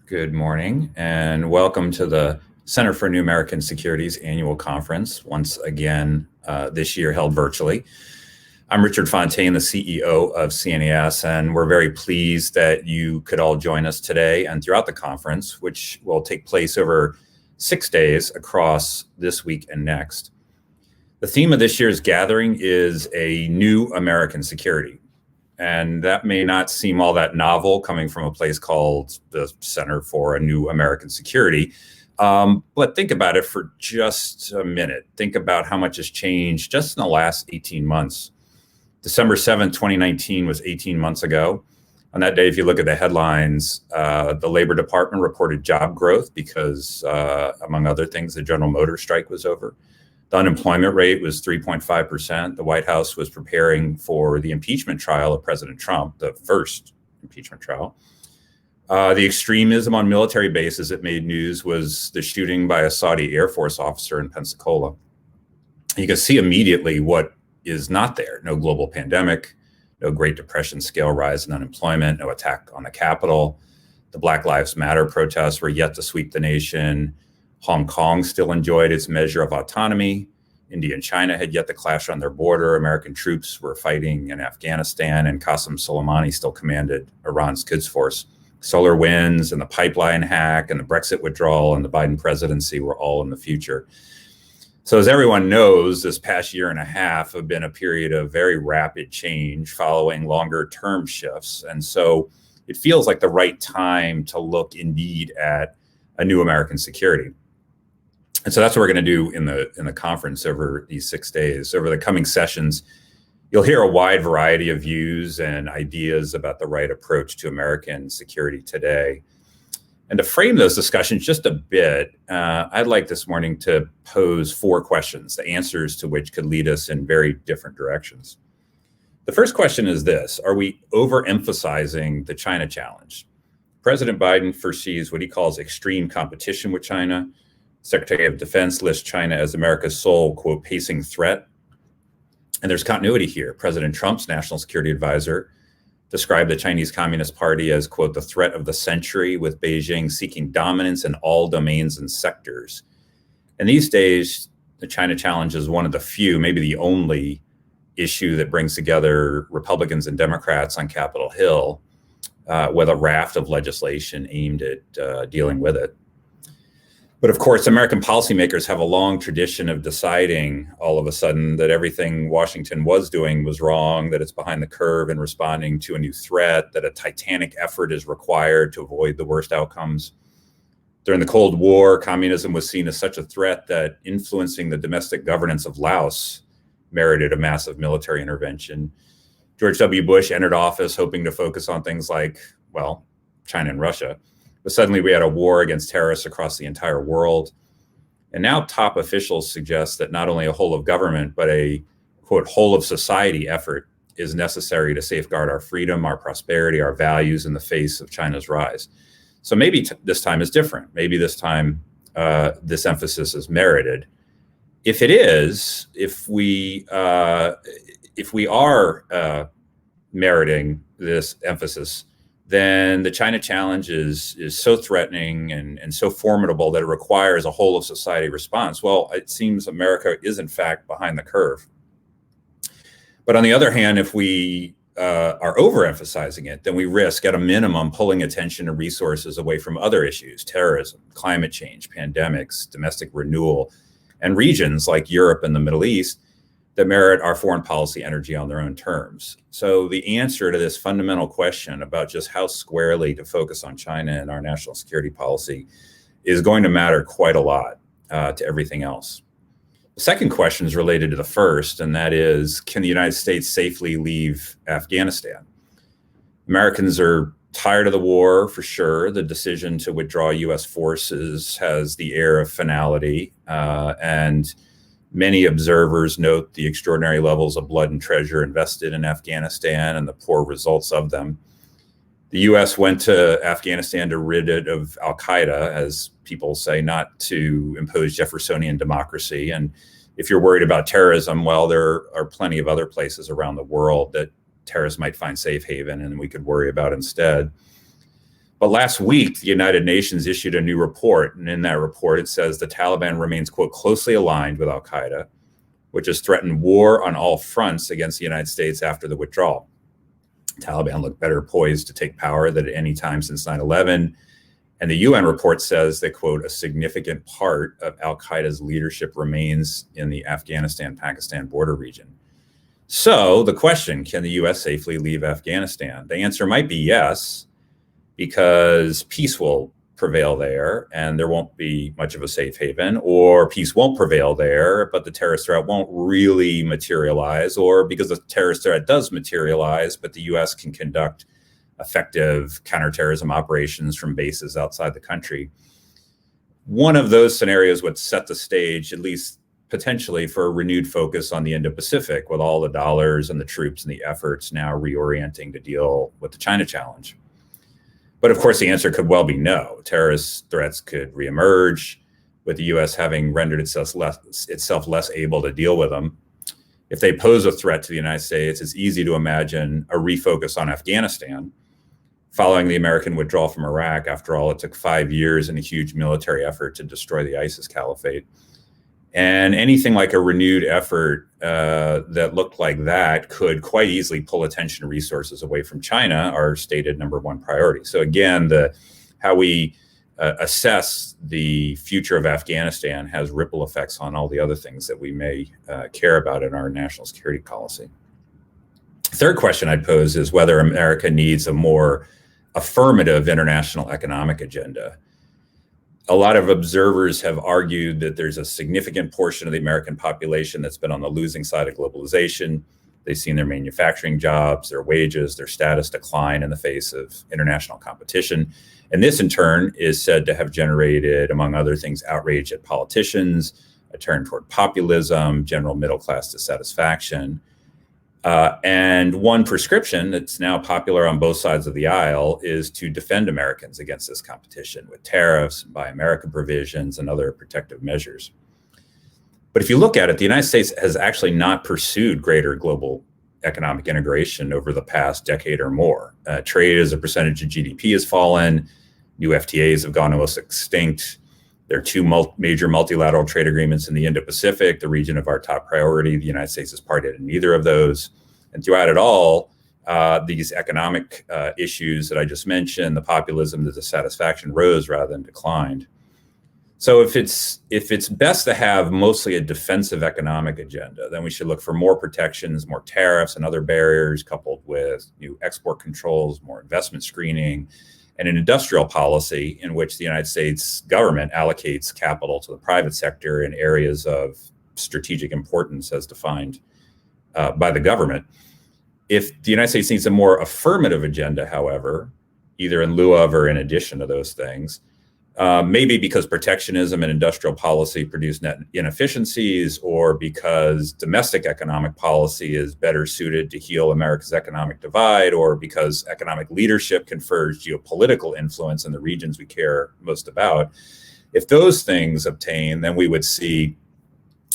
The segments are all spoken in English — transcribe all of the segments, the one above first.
Good morning, and welcome to the Center for New American Security's annual conference, once again this year held virtually. I'm Richard Fontaine, the CEO of CNAS, and we're very pleased that you could all join us today and throughout the conference, which will take place over 6 days across this week and next. The theme of this year's gathering is a new American security. And that may not seem all that novel coming from a place called the Center for a New American Security. But think about it for just a minute. Think about how much has changed just in the last 18 months. December 7th, 2019 was 18 months ago. On that day, if you look at the headlines, the Labor Department reported job growth because, among other things, the General Motors strike was over. The unemployment rate was 3.5%. The White House was preparing for the impeachment trial of President Trump, the first impeachment trial. The extremism on military bases that made news was the shooting by a Saudi Air Force officer in Pensacola. You can see immediately what is not there. No global pandemic, no Great Depression scale rise in unemployment, no attack on the Capitol. The Black Lives Matter protests were yet to sweep the nation. Hong Kong still enjoyed its measure of autonomy. India and China had yet to clash on their border. American troops were fighting in Afghanistan, and Qasem Soleimani still commanded Iran's Quds Force. Solar winds and the pipeline hack and the Brexit withdrawal and the Biden presidency were all in the future. So as everyone knows, this past year and a half have been a period of very rapid change following longer term shifts. And so it feels like the right time to look indeed at a new American security. And so that's what we're going to do in the conference over these 6 days. Over the coming sessions, you'll hear a wide variety of views and ideas about the right approach to American security today. And to frame those discussions just a bit, I'd like this morning to pose 4 questions, the answers to which could lead us in very different directions. The first question is this: are we overemphasizing the China challenge? President Biden foresees what he calls extreme competition with China. Secretary of Defense lists China as America's sole, quote, pacing threat. And there's continuity here. President Trump's national security advisor described the Chinese Communist Party as, quote, the threat of the century, with Beijing seeking dominance in all domains and sectors. And these days, the China challenge is one of the few, maybe the only issue that brings together Republicans and Democrats on Capitol Hill with a raft of legislation aimed at dealing with it. But of course, American policymakers have a long tradition of deciding all of a sudden that everything Washington was doing was wrong, that it's behind the curve in responding to a new threat, that a titanic effort is required to avoid the worst outcomes. During the Cold War, communism was seen as such a threat that influencing the domestic governance of Laos merited a massive military intervention. George W. Bush entered office hoping to focus on things like, well, China and Russia. But suddenly we had a war against terrorists across the entire world. And now top officials suggest that not only a whole of government, but a, quote, whole of society effort is necessary to safeguard our freedom, our prosperity, our values in the face of China's rise. So maybe this time is different. Maybe this time this emphasis is merited. If it is, if we are meriting this emphasis, then the China challenge is so threatening and so formidable that it requires a whole of society response. Well, it seems America is in fact behind the curve. But on the other hand, if we are overemphasizing it, then we risk at a minimum pulling attention and resources away from other issues: terrorism, climate change, pandemics, domestic renewal, and regions like Europe and the Middle East that merit our foreign policy energy on their own terms. So the answer to this fundamental question about just how squarely to focus on China and our national security policy is going to matter quite a lot to everything else. The second question is related to the first, and that is, can the United States safely leave Afghanistan? Americans are tired of the war, for sure. The decision to withdraw U.S. forces has the air of finality, and many observers note the extraordinary levels of blood and treasure invested in Afghanistan and the poor results of them. The U.S. went to Afghanistan to rid it of al-Qaeda, as people say, not to impose Jeffersonian democracy. And if you're worried about terrorism, well, there are plenty of other places around the world that terrorists might find safe haven and we could worry about instead. But last week, the United Nations issued a new report. And in that report, it says the Taliban remains, quote, closely aligned with al-Qaeda, which has threatened war on all fronts against the United States after the withdrawal. Taliban look better poised to take power than at any time since 9/11. And the UN report says that, quote, a significant part of al-Qaeda's leadership remains in the Afghanistan-Pakistan border region. So the question, can the US safely leave Afghanistan? The answer might be yes, because peace will prevail there and there won't be much of a safe haven, or peace won't prevail there, but the terrorist threat won't really materialize, or because the terrorist threat does materialize, but the US can conduct effective counterterrorism operations from bases outside the country. One of those scenarios would set the stage, at least potentially, for a renewed focus on the Indo-Pacific, with all the dollars and the troops and the efforts now reorienting to deal with the China challenge. But of course, the answer could well be no. Terrorist threats could reemerge, with the US having rendered itself less able to deal with them. If they pose a threat to the United States, it's easy to imagine a refocus on Afghanistan. Following the American withdrawal from Iraq, after all, it took 5 years and a huge military effort to destroy the ISIS caliphate. And anything like a renewed effort that looked like that could quite easily pull attention and resources away from China, our stated #1 priority. So again, how we assess the future of Afghanistan has ripple effects on all the other things that we may care about in our national security policy. Third question I'd pose is whether America needs a more affirmative international economic agenda. A lot of observers have argued that there's a significant portion of the American population that's been on the losing side of globalization. They've seen their manufacturing jobs, their wages, their status decline in the face of international competition. And this, in turn, is said to have generated, among other things, outrage at politicians, a turn toward populism, general middle-class dissatisfaction. And one prescription that's now popular on both sides of the aisle is to defend Americans against this competition with tariffs, Buy American provisions, and other protective measures. But if you look at it, the United States has actually not pursued greater global economic integration over the past decade or more. Trade as a percentage of GDP has fallen. New FTAs have gone almost extinct. There are two major multilateral trade agreements in the Indo-Pacific, the region of our top priority. The United States is party in neither of those. And throughout it all, these economic issues that I just mentioned, the populism, the dissatisfaction, rose rather than declined. So if it's best to have mostly a defensive economic agenda, then we should look for more protections, more tariffs and other barriers, coupled with new export controls, more investment screening, and an industrial policy in which the United States government allocates capital to the private sector in areas of strategic importance as defined by the government. If the United States needs a more affirmative agenda, however, either in lieu of or in addition to those things, maybe because protectionism and industrial policy produce net inefficiencies, or because domestic economic policy is better suited to heal America's economic divide, or because economic leadership confers geopolitical influence in the regions we care most about. If those things obtain, then we would see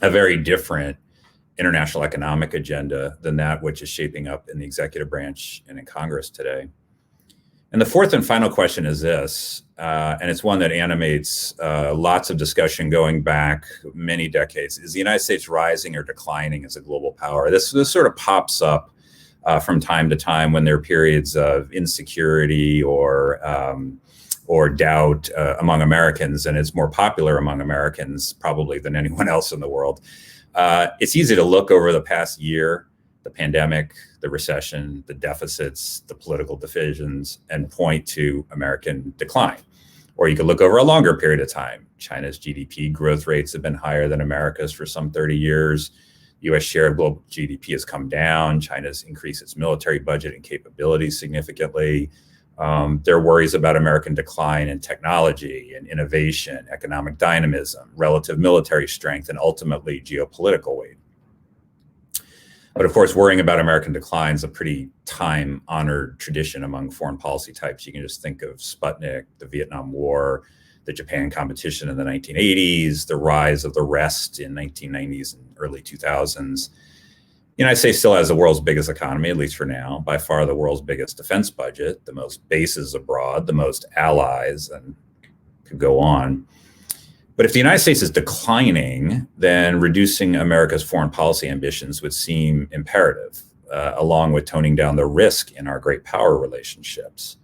a very different international economic agenda than that which is shaping up in the executive branch and in Congress today. And the fourth and final question is this, and it's one that animates lots of discussion going back many decades. Is the United States rising or declining as a global power? This sort of pops up from time to time when there are periods of insecurity or doubt among Americans, and it's more popular among Americans probably than anyone else in the world. It's easy to look over the past year, the pandemic, the recession, the deficits, the political divisions, and point to American decline. Or you could look over a longer period of time. China's GDP growth rates have been higher than America's for some 30 years. U.S. share of global GDP has come down. China's increased its military budget and capabilities significantly. There are worries about American decline in technology and innovation, economic dynamism, relative military strength, and ultimately geopolitical weight. But of course, worrying about American decline is a pretty time-honored tradition among foreign policy types. You can just think of Sputnik, the Vietnam War, the Japan competition in the 1980s, the rise of the Rest in 1990s and early 2000s. The United States still has the world's biggest economy, at least for now, by far the world's biggest defense budget, the most bases abroad, the most allies, and could go on. But if the United States is declining, then reducing America's foreign policy ambitions would seem imperative, along with toning down the risk in our great power relationships.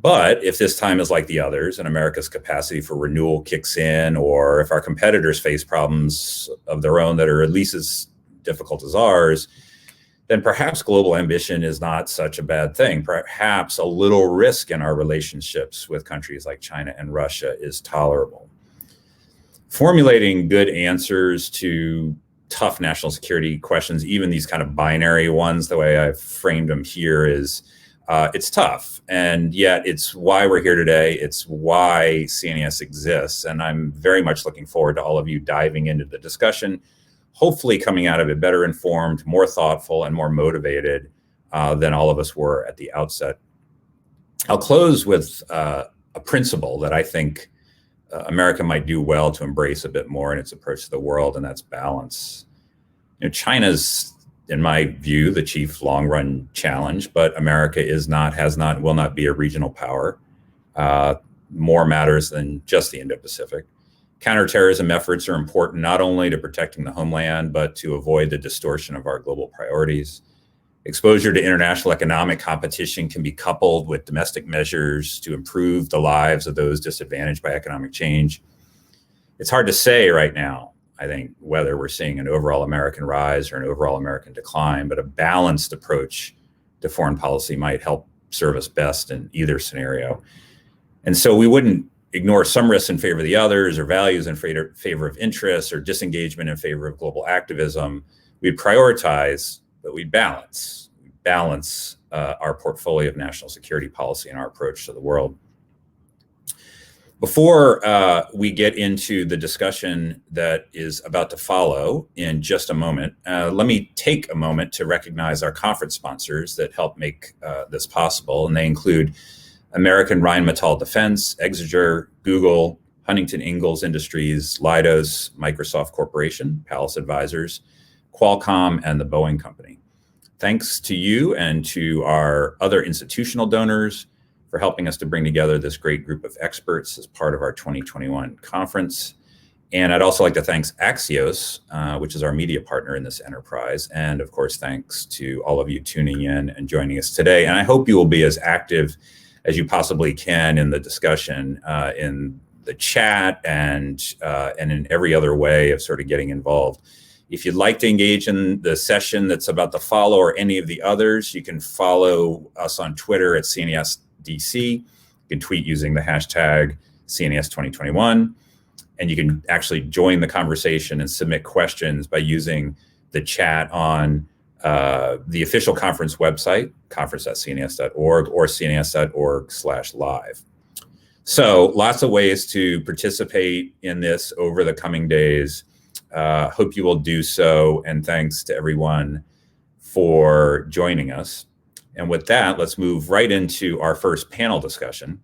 But if this time is like the others and America's capacity for renewal kicks in, or if our competitors face problems of their own that are at least as difficult as ours, then perhaps global ambition is not such a bad thing. Perhaps a little risk in our relationships with countries like China and Russia is tolerable. Formulating good answers to tough national security questions, even these kind of binary ones, the way I've framed them here is, it's tough, and yet it's why we're here today. It's why CNAS exists, and I'm very much looking forward to all of you diving into the discussion, hopefully coming out of it better informed, more thoughtful, and more motivated than all of us were at the outset. I'll close with a principle that I think America might do well to embrace a bit more in its approach to the world, and that's balance. China's, in my view, the chief long-run challenge, but America is not, has not, will not be a regional power. More matters than just the Indo-Pacific. Counterterrorism efforts are important not only to protecting the homeland, but to avoid the distortion of our global priorities. Exposure to international economic competition can be coupled with domestic measures to improve the lives of those disadvantaged by economic change. It's hard to say right now, I think, whether we're seeing an overall American rise or an overall American decline, but a balanced approach to foreign policy might help serve us best in either scenario. And so we wouldn't ignore some risks in favor of the others, or values in favor of interests, or disengagement in favor of global activism. We'd prioritize, but we'd balance our portfolio of national security policy and our approach to the world. Before we get into the discussion that is about to follow in just a moment, let me take a moment to recognize our conference sponsors that help make this possible. And they include American Rheinmetall Defense, Exeter, Google, Huntington Ingalls Industries, Leidos, Microsoft Corporation, Palace Advisors, Qualcomm, and the Boeing Company. Thanks to you and to our other institutional donors for helping us to bring together this great group of experts as part of our 2021 conference. And I'd also like to thank Axios, which is our media partner in this enterprise. And of course, thanks to all of you tuning in and joining us today. And I hope you will be as active as you possibly can in the discussion, in the chat, and in every other way of sort of getting involved. If you'd like to engage in the session that's about to follow, or any of the others, you can follow us on Twitter at CNASDC. You can tweet using the hashtag CNAS2021, and you can actually join the conversation and submit questions by using the chat on the official conference website, conference.cnas.org, or cnas.org/live. So lots of ways to participate in this over the coming days. Hope you will do so, and thanks to everyone for joining us. And with that, let's move right into our first panel discussion.